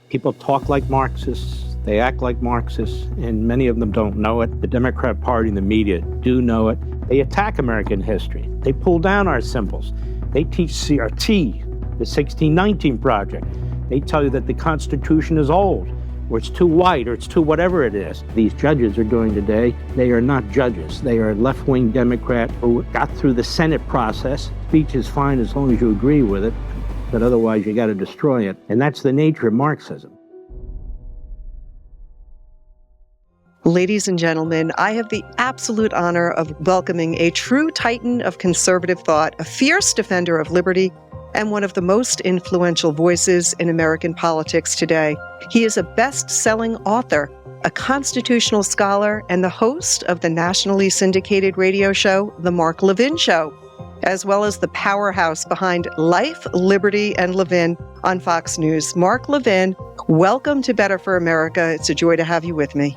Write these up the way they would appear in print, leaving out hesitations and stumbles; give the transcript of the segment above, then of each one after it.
People talk like Marxists, they act like Marxists, and many of them don't know it. The Democrat Party and the media do know it. They attack American history. They pull down our symbols. They teach CRT, the 1619 Project. They tell you that the Constitution is old, or it's too white, or it's too whatever it is. These judges are doing today, they are not judges. They are left-wing Democrat who got through the Senate process. Speech is fine as long as you agree with it, but otherwise you got to destroy it. And that's the nature of Marxism. Ladies and gentlemen, I have the absolute honor of welcoming a true titan of conservative thought, a fierce defender of liberty, and one of the most influential voices in American politics today. He is a best-selling author, a constitutional scholar, and the host of the nationally syndicated radio show, The Mark Levin Show, as well as the powerhouse behind Life, Liberty, and Levin on Fox News. Mark Levin, welcome to Better for America. It's a joy to have you with me.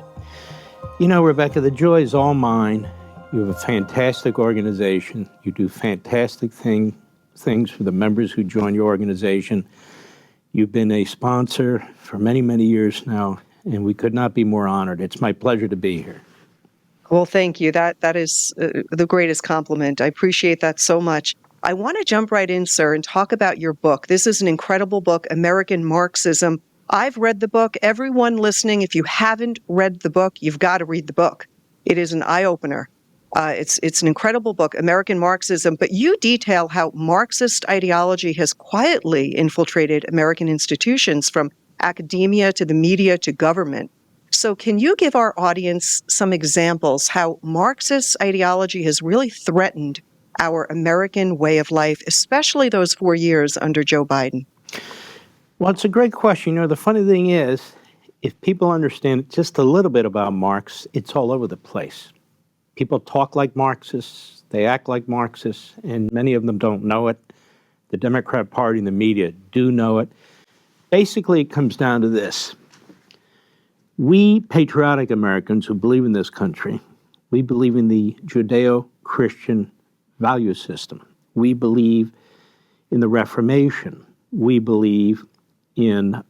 You know, Rebecca, the joy is all mine. You have a fantastic organization. You do fantastic things for the members who join your organization. You've been a sponsor for many, many years now, and we could not be more honored. It's my pleasure to be here. Well, thank you. That is the greatest compliment. I appreciate that so much. I want to jump right in, sir, and talk about your book. This is an incredible book, American Marxism. I've read the book. Everyone listening, if you haven't read the book, you've got to read the book. It is an eye-opener. It's an incredible book, American Marxism, but you detail how Marxist ideology has quietly infiltrated American institutions from academia to the media to government. So can you give our audience some examples how Marxist ideology has really threatened our American way of life, especially those 4 years under Joe Biden? Well, it's a great question. You know, the funny thing is, if people understand just a little bit about Marx, it's all over the place. People talk like Marxists, they act like Marxists, and many of them don't know it. The Democrat Party and the media do know it. Basically, it comes down to this. We patriotic Americans who believe in this country, we believe in the Judeo-Christian value system. We believe in the Reformation. We believe in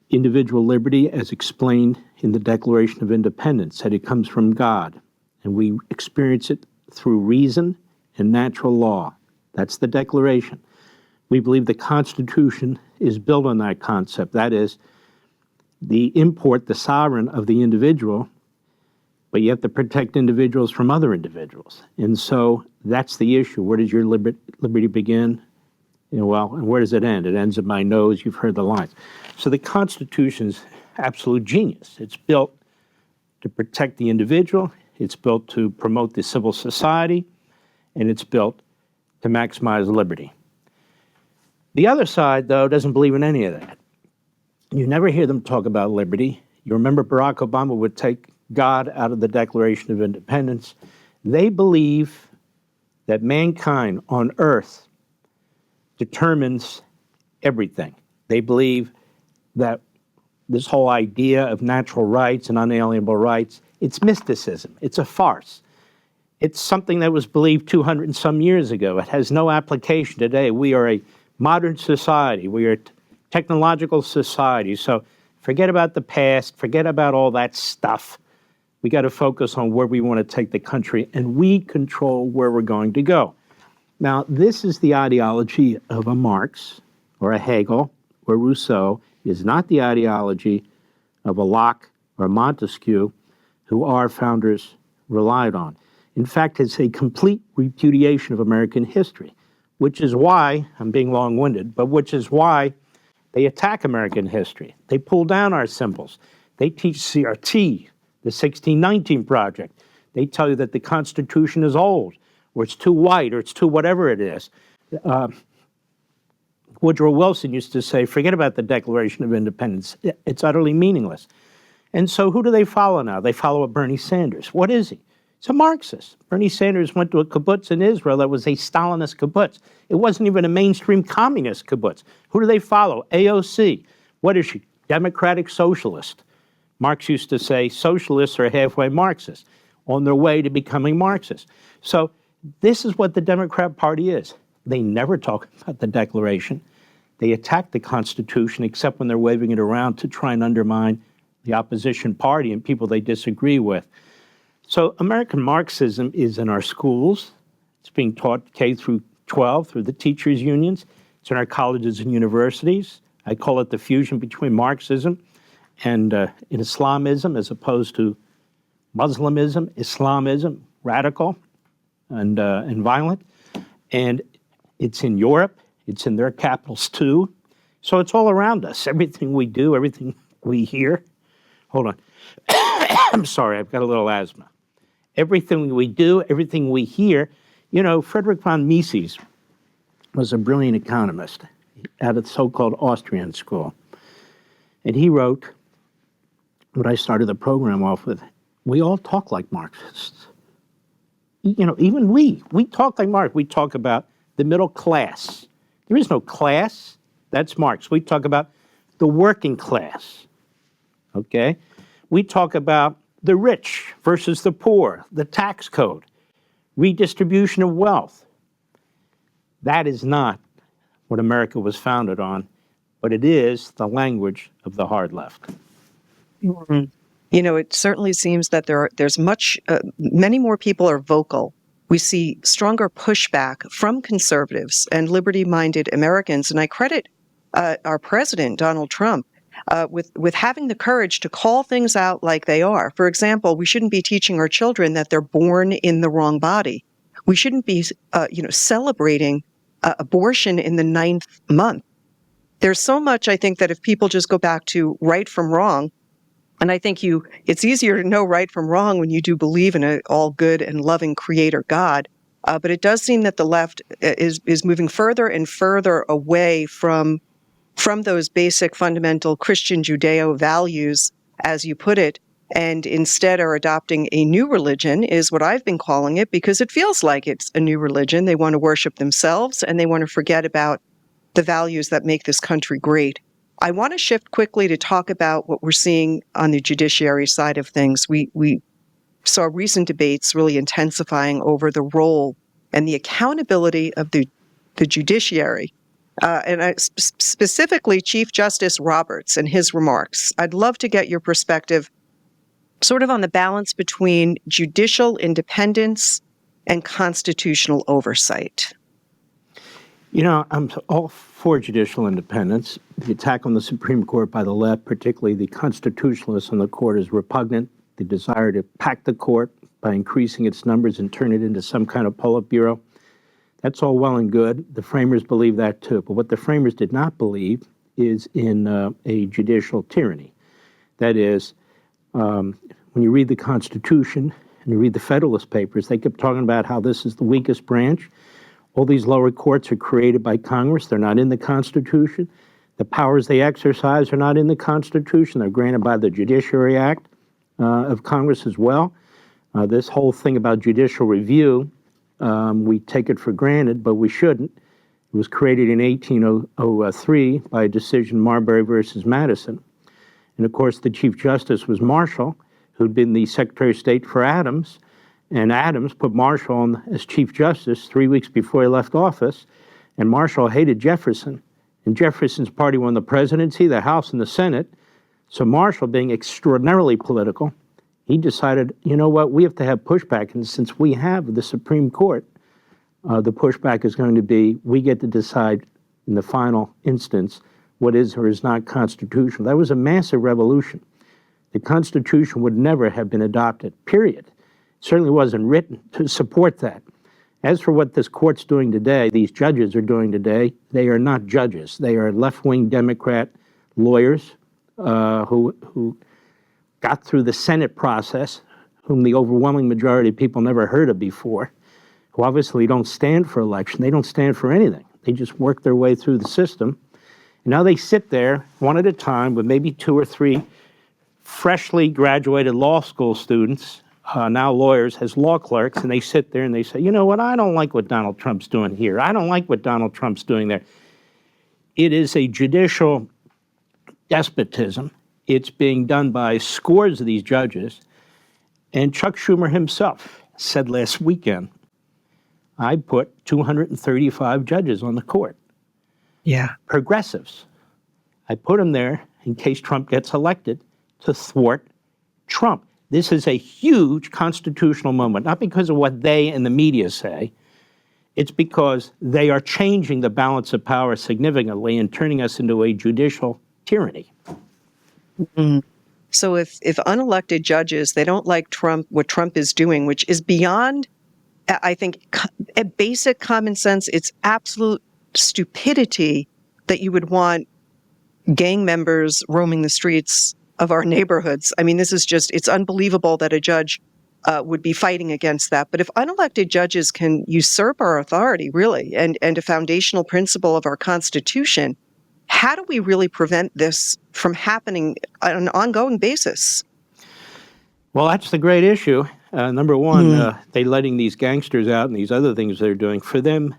individual liberty as explained in the Declaration of Independence, that it comes from God. And we experience it through reason and natural law. That's the Declaration. We believe the Constitution is built on that concept. That is, the sovereign of the individual, but you have to protect individuals from other individuals. And so that's the issue. Where does your liberty begin? You know, well, and where does it end? It ends at my nose. You've heard the lines. So the Constitution is absolute genius. It's built to protect the individual. It's built to promote the civil society, and it's built to maximize liberty. The other side, though, doesn't believe in any of that. You never hear them talk about liberty. You remember Barack Obama would take God out of the Declaration of Independence. They believe that mankind on earth determines everything. They believe that this whole idea of natural rights and unalienable rights, it's mysticism. It's a farce. It's something that was believed 200 and some years ago. It has no application today. We are a modern society. We are a technological society. So forget about the past. Forget about all that stuff. We got to focus on where we want to take the country, and we control where we're going to go. Now, this is the ideology of a Marx or a Hegel or Rousseau. It is not the ideology of a Locke or a Montesquieu, who our founders relied on. In fact, it's a complete repudiation of American history, which is why, I'm being long-winded, but which is why they attack American history. They pull down our symbols. They teach CRT, the 1619 Project. They tell you that the Constitution is old, or it's too white, or it's too whatever it is. Woodrow Wilson used to say, forget about the Declaration of Independence. It's utterly meaningless. And so who do they follow now? They follow a Bernie Sanders. What is he? He's a Marxist. Bernie Sanders went to a kibbutz in Israel that was a Stalinist kibbutz. It wasn't even a mainstream communist kibbutz. Who do they follow? AOC. What is she? Democratic socialist. Marx used to say socialists are halfway Marxists, on their way to becoming Marxists. So this is what the Democrat Party is. They never talk about the Declaration. They attack the Constitution, except when they're waving it around to try and undermine the opposition party and people they disagree with. So American Marxism is in our schools. It's being taught K through 12 through the teachers' unions. It's in our colleges and universities. I call it the fusion between Marxism and Islamism, as opposed to Muslimism, Islamism, radical and violent. And it's in Europe. It's in their capitals too. So it's all around us. Everything we do, everything we hear. Hold on. I'm sorry, I've got a little asthma. Everything we do, everything we hear. You know, Friedrich von Mises was a brilliant economist at a so-called Austrian school. And he wrote what I started the program off with. We all talk like Marxists. You know, even we talk like Marx. We talk about the middle class. There is no class. That's Marx. We talk about the working class. Okay? We talk about the rich versus the poor, the tax code, redistribution of wealth. That is not what America was founded on, but it is the language of the hard left. Mm-hmm. You know, it certainly seems that there's many more people are vocal. We see stronger pushback from conservatives and liberty-minded Americans, and I credit our president, Donald Trump, with having the courage to call things out like they are. For example, we shouldn't be teaching our children that they're born in the wrong body. We shouldn't be, celebrating abortion in the 9th month. There's so much, I think, that if people just go back to right from wrong, and I think it's easier to know right from wrong when you do believe in an all good and loving creator God. But it does seem that the left is moving further and further away from those basic fundamental Christian Judeo values, as you put it, and instead are adopting a new religion, is what I've been calling it, because it feels like it's a new religion. They want to worship themselves, and they want to forget about the values that make this country great. I want to shift quickly to talk about what we're seeing on the judiciary side of things. We saw recent debates really intensifying over the role and the accountability of the judiciary. Specifically Chief Justice Roberts and his remarks. I'd love to get your perspective sort of on the balance between judicial independence and constitutional oversight. You know, I'm all for judicial independence. The attack on the Supreme Court by the left, particularly the constitutionalists on the court, is repugnant. The desire to pack the court by increasing its numbers and turn it into some kind of Politburo. That's all well and good. The framers believe that too. But what the framers did not believe is in a judicial tyranny. That is, when you read the Constitution and you read the Federalist Papers, they kept talking about how this is the weakest branch. All these lower courts are created by Congress. They're not in the Constitution. The powers they exercise are not in the Constitution. They're granted by the Judiciary Act of Congress as well. This whole thing about judicial review, we take it for granted, but we shouldn't. It was created in 1803 by a decision, Marbury versus Madison. And of course, the Chief Justice was Marshall, who'd been the Secretary of State for Adams. And Adams put Marshall on as Chief Justice 3 weeks before he left office. And Marshall hated Jefferson. And Jefferson's party won the presidency, the House, and the Senate. So Marshall, being extraordinarily political, he decided, you know what, we have to have pushback. And since we have the Supreme Court, the pushback is going to be, we get to decide in the final instance what is or is not constitutional. That was a massive revolution. The Constitution would never have been adopted, period. It certainly wasn't written to support that. As for what this court's doing today, these judges are doing today, they are not judges. They are left-wing Democrat lawyers who got through the Senate process, whom the overwhelming majority of people never heard of before, who obviously don't stand for election. They don't stand for anything. They just work their way through the system. And now they sit there one at a time with maybe 2 or 3 freshly graduated law school students, now lawyers, as law clerks, and they sit there and they say, you know what, I don't like what Donald Trump's doing here. I don't like what Donald Trump's doing there. It is a judicial despotism. It's being done by scores of these judges. And Chuck Schumer himself said last weekend, I put 235 judges on the court. Yeah. Progressives. I put them there in case Trump gets elected to thwart Trump. This is a huge constitutional moment, not because of what they and the media say. It's because they are changing the balance of power significantly and turning us into a judicial tyranny. Mm. So if unelected judges, they don't like Trump, what Trump is doing, which is beyond, I think, a basic common sense, it's absolute stupidity that you would want gang members roaming the streets of our neighborhoods. I mean, this is just, it's unbelievable that a judge would be fighting against that. But if unelected judges can usurp our authority, really, and a foundational principle of our Constitution, how do we really prevent this from happening on an ongoing basis? Well, that's the great issue. Number one, they letting these gangsters out and these other things they're doing. For them,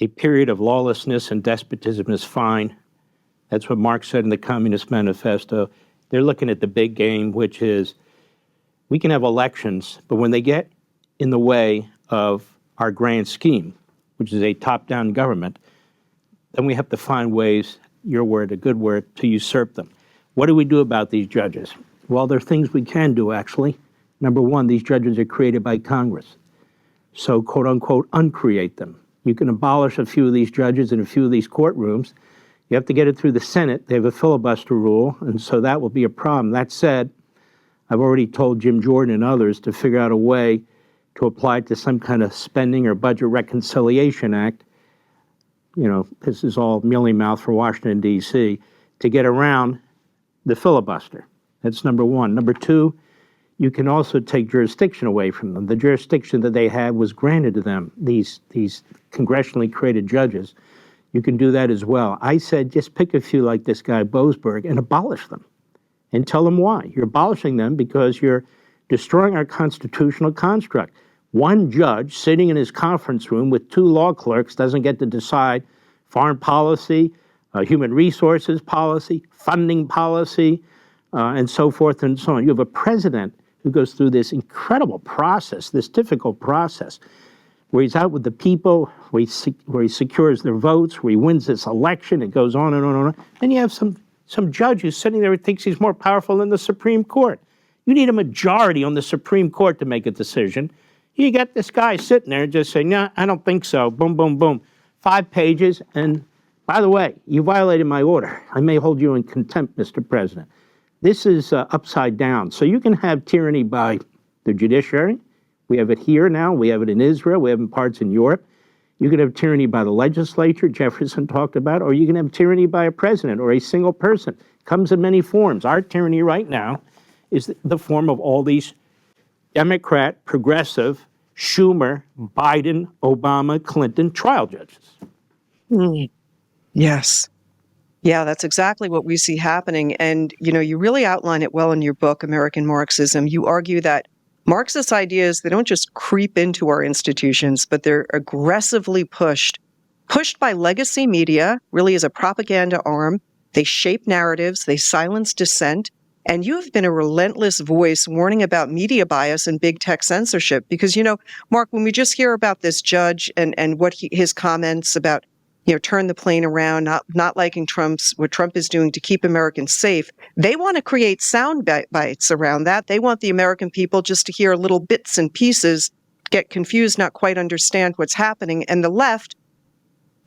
a period of lawlessness and despotism is fine. That's what Marx said in the Communist Manifesto. They're looking at the big game, which is we can have elections, but when they get in the way of our grand scheme, which is a top-down government, then we have to find ways, your word, a good word, to usurp them. What do we do about these judges? Well, there are things we can do, actually. Number one, these judges are created by Congress. So, quote unquote, uncreate them. You can abolish a few of these judges in a few of these courtrooms. You have to get it through the Senate. They have a filibuster rule, and so that will be a problem. That said, I've already told Jim Jordan and others to figure out a way to apply it to some kind of spending or budget reconciliation act. You know, this is all mealy-mouthed for Washington, D.C., to get around the filibuster. That's number one. Number two, you can also take jurisdiction away from them. The jurisdiction that they had was granted to them, these congressionally created judges. You can do that as well. I said, just pick a few like this guy, Boasberg, and abolish them. And tell them why. You're abolishing them because you're destroying our constitutional construct. One judge sitting in his conference room with two law clerks doesn't get to decide foreign policy, human resources policy, funding policy, and so forth and so on. You have a president who goes through this incredible process, this difficult process, where he's out with the people, where he secures their votes, where he wins this election. It goes on and on and on. Then you have some judge who's sitting there who thinks he's more powerful than the Supreme Court. You need a majority on the Supreme Court to make a decision. You got this guy sitting there just saying, no, I don't think so. Boom, boom, boom. 5 pages. And by the way, you violated my order. I may hold you in contempt, Mr. President. This is upside down. So you can have tyranny by the judiciary. We have it here now. We have it in Israel. We have it in parts in Europe. You can have tyranny by the legislature, Jefferson talked about, or you can have tyranny by a president or a single person. It comes in many forms. Our tyranny right now is the form of all these Democrat, progressive, Schumer, Biden, Obama, Clinton trial judges. Yes. Yeah, that's exactly what we see happening. And, you know, you really outline it well in your book, American Marxism. You argue that Marxist ideas, they don't just creep into our institutions, but they're aggressively pushed by legacy media, really as a propaganda arm. They shape narratives, they silence dissent. And you have been a relentless voice warning about media bias and big tech censorship. Because, you know, Mark, when we just hear about this judge and what his comments about, you know, turn the plane around, not liking what Trump is doing to keep Americans safe. They want to create sound bites around that. They want the American people just to hear little bits and pieces, get confused, not quite understand what's happening. And the left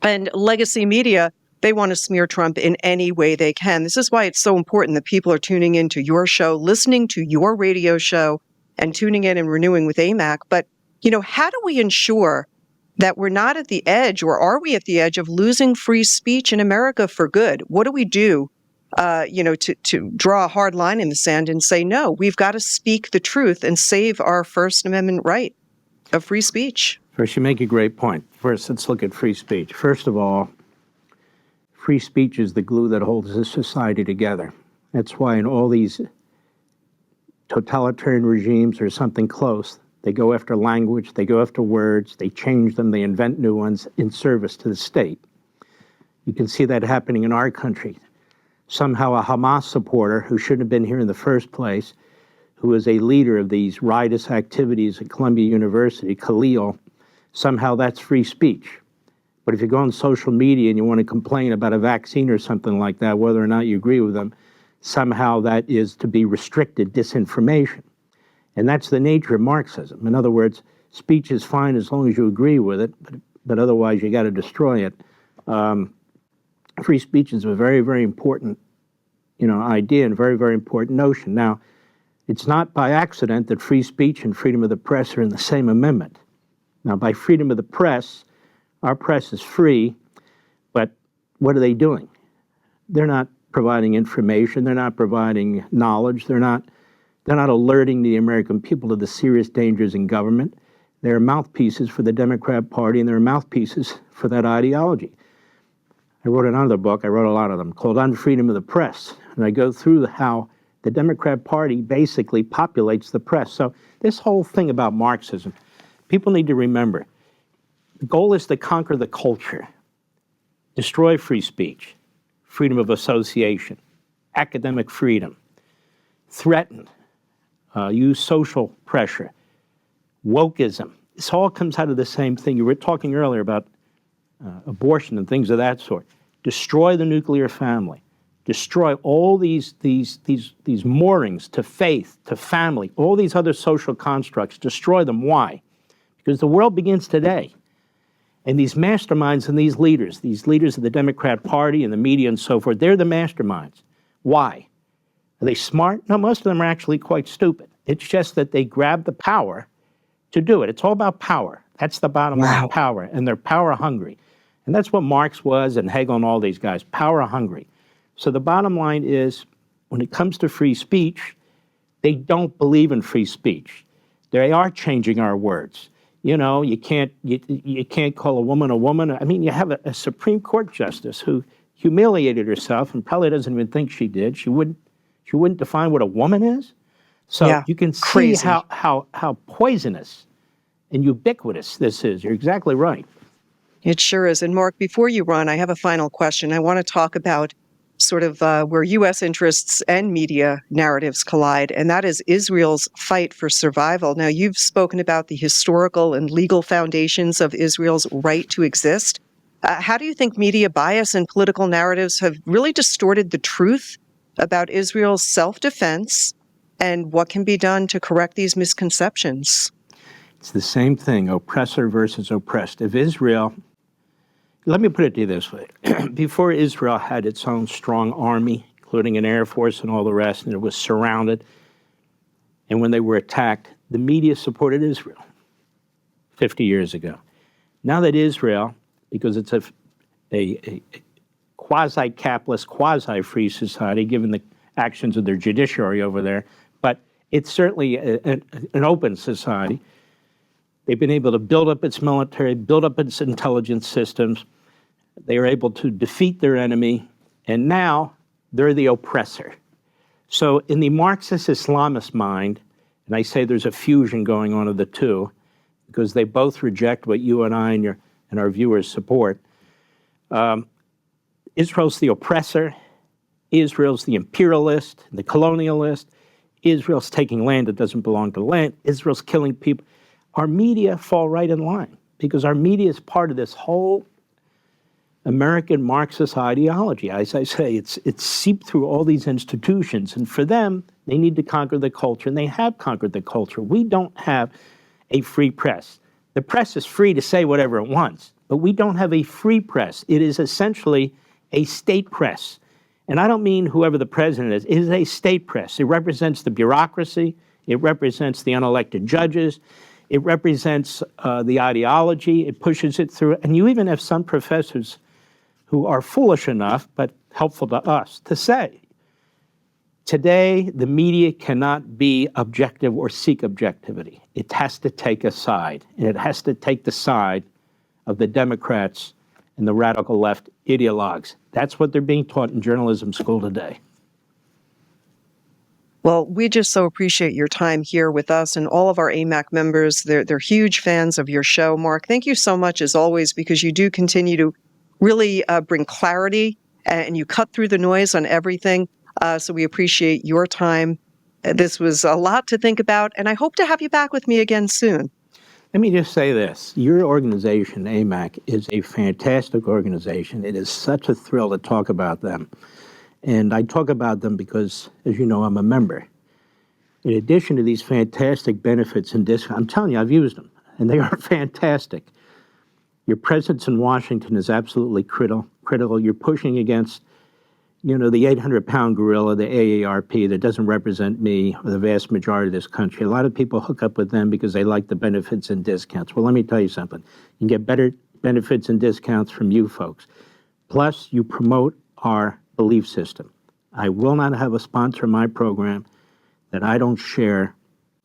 and legacy media, they want to smear Trump in any way they can. This is why it's so important that people are tuning into your show, listening to your radio show, and tuning in and renewing with AMAC. But, you know, how do we ensure that we're not at the edge, or are we at the edge of losing free speech in America for good? What do we do, to draw a hard line in the sand and say, no, we've got to speak the truth and save our First Amendment right of free speech? First, you make a great point. First, let's look at free speech. First of all, free speech is the glue that holds this society together. That's why in all these totalitarian regimes or something close, they go after language, they go after words, they change them, they invent new ones in service to the state. You can see that happening in our country. Somehow a Hamas supporter who shouldn't have been here in the first place, who is a leader of these riotous activities at Columbia University, Khalil, somehow that's free speech. But if you go on social media and you want to complain about a vaccine or something like that, whether or not you agree with them, somehow that is to be restricted disinformation. And that's the nature of Marxism. In other words, speech is fine as long as you agree with it, but otherwise you got to destroy it. Free speech is a very, very important, idea and very, very important notion. Now, it's not by accident that free speech and freedom of the press are in the same amendment. Now, by freedom of the press, our press is free, but what are they doing? They're not providing information. They're not providing knowledge. They're not alerting the American people to the serious dangers in government. They're mouthpieces for the Democrat Party, and they're mouthpieces for that ideology. I wrote another book, I wrote a lot of them, called Unfreedom of the Press, and I go through how the Democrat Party basically populates the press. So this whole thing about Marxism, people need to remember, the goal is to conquer the culture, destroy free speech, freedom of association, academic freedom, threaten, use social pressure, wokeism. This all comes out of the same thing. You were talking earlier about abortion and things of that sort. Destroy the nuclear family. Destroy all these moorings to faith, to family, all these other social constructs. Destroy them. Why? Because the world begins today. And these masterminds and these leaders of the Democrat Party and the media and so forth, they're the masterminds. Why? Are they smart? No, most of them are actually quite stupid. It's just that they grab the power to do it. It's all about power. That's the bottom line, power. And they're power hungry. And that's what Marx was and Hegel and all these guys, power hungry. So the bottom line is, when it comes to free speech, they don't believe in free speech. They are changing our words. You can't call a woman a woman. I mean, you have a Supreme Court justice who humiliated herself and probably doesn't even think she did. She wouldn't define what a woman is. So you can see how poisonous and ubiquitous this is. You're exactly right. It sure is. And Mark, before you run, I have a final question. I want to talk about sort of where U.S. interests and media narratives collide, and that is Israel's fight for survival. Now, you've spoken about the historical and legal foundations of Israel's right to exist. How do you think media bias and political narratives have really distorted the truth about Israel's self-defense, and what can be done to correct these misconceptions? It's the same thing, oppressor versus oppressed. If Israel, let me put it to you this way. Before Israel had its own strong army, including an air force and all the rest, and it was surrounded, and when they were attacked, the media supported Israel 50 years ago. Now that Israel, because it's a quasi-capitalist, quasi-free society, given the actions of their judiciary over there, but it's certainly an open society. They've been able to build up its military, build up its intelligence systems. They are able to defeat their enemy, and now they're the oppressor. So in the Marxist Islamist mind, and I say there's a fusion going on of the two, because they both reject what you and I and our viewers support. Israel's the oppressor. Israel's the imperialist, the colonialist. Israel's taking land that doesn't belong to the land. Israel's killing people. Our media fall right in line because our media is part of this whole American Marxist ideology. As I say, it's seeped through all these institutions, and for them, they need to conquer the culture, and they have conquered the culture. We don't have a free press. The press is free to say whatever it wants, but we don't have a free press. It is essentially a state press. And I don't mean whoever the president is. It is a state press. It represents the bureaucracy. It represents the unelected judges. It represents the ideology. It pushes it through. And you even have some professors who are foolish enough, but helpful to us, to say, today the media cannot be objective or seek objectivity. It has to take a side. And it has to take the side of the Democrats and the radical left ideologues. That's what they're being taught in journalism school today. Well, we just so appreciate your time here with us and all of our AMAC members. They're huge fans of your show, Mark. Thank you so much, as always, because you do continue to really bring clarity and you cut through the noise on everything. So we appreciate your time. This was a lot to think about, and I hope to have you back with me again soon. Let me just say this. Your organization, AMAC, is a fantastic organization. It is such a thrill to talk about them. And I talk about them because, as you know, I'm a member. In addition to these fantastic benefits and discounts, I'm telling you, I've used them, and they are fantastic. Your presence in Washington is absolutely critical. You're pushing against, the 800-pound gorilla, the AARP, that doesn't represent me or the vast majority of this country. A lot of people hook up with them because they like the benefits and discounts. Well, let me tell you something. You can get better benefits and discounts from you folks. Plus, you promote our belief system. I will not have a sponsor in my program that I don't share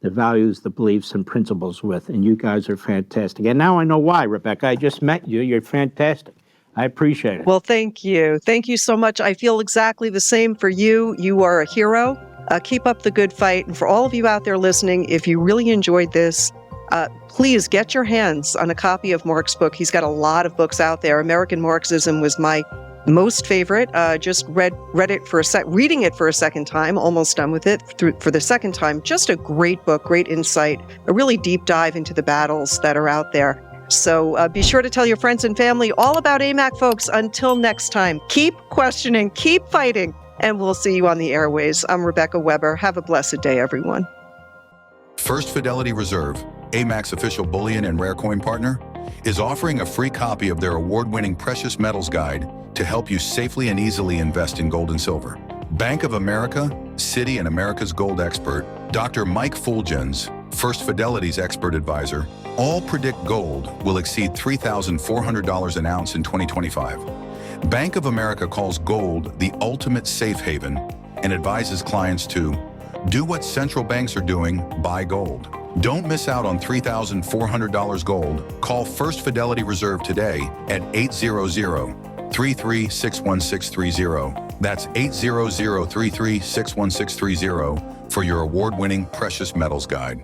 the values, the beliefs, and principles with, and you guys are fantastic. And now I know why, Rebecca. I just met you. You're fantastic. I appreciate it. Well, thank you. Thank you so much. I feel exactly the same for you. You are a hero. Keep up the good fight. And for all of you out there listening, if you really enjoyed this, please get your hands on a copy of Mark's book. He's got a lot of books out there. American Marxism was my most favorite. Just read it reading it for a second time, almost done with it for the second time. Just a great book, great insight, a really deep dive into the battles that are out there. So be sure to tell your friends and family all about AMAC, folks. Until next time, keep questioning, keep fighting, and we'll see you on the airways. I'm Rebecca Weber. Have a blessed day, everyone. First Fidelity Reserve, AMAC's official bullion and rare coin partner, is offering a free copy of their award-winning Precious Metals Guide to help you safely and easily invest in gold and silver. Bank of America, Citi, and America's gold expert, Dr. Mike Fulgens, First Fidelity's expert advisor, all predict gold will exceed $3,400 an ounce in 2025. Bank of America calls gold the ultimate safe haven and advises clients to do what central banks are doing, buy gold. Don't miss out on $3,400 gold. Call First Fidelity Reserve today at 800-336-1630. That's 800-336-1630 for your award-winning Precious Metals Guide.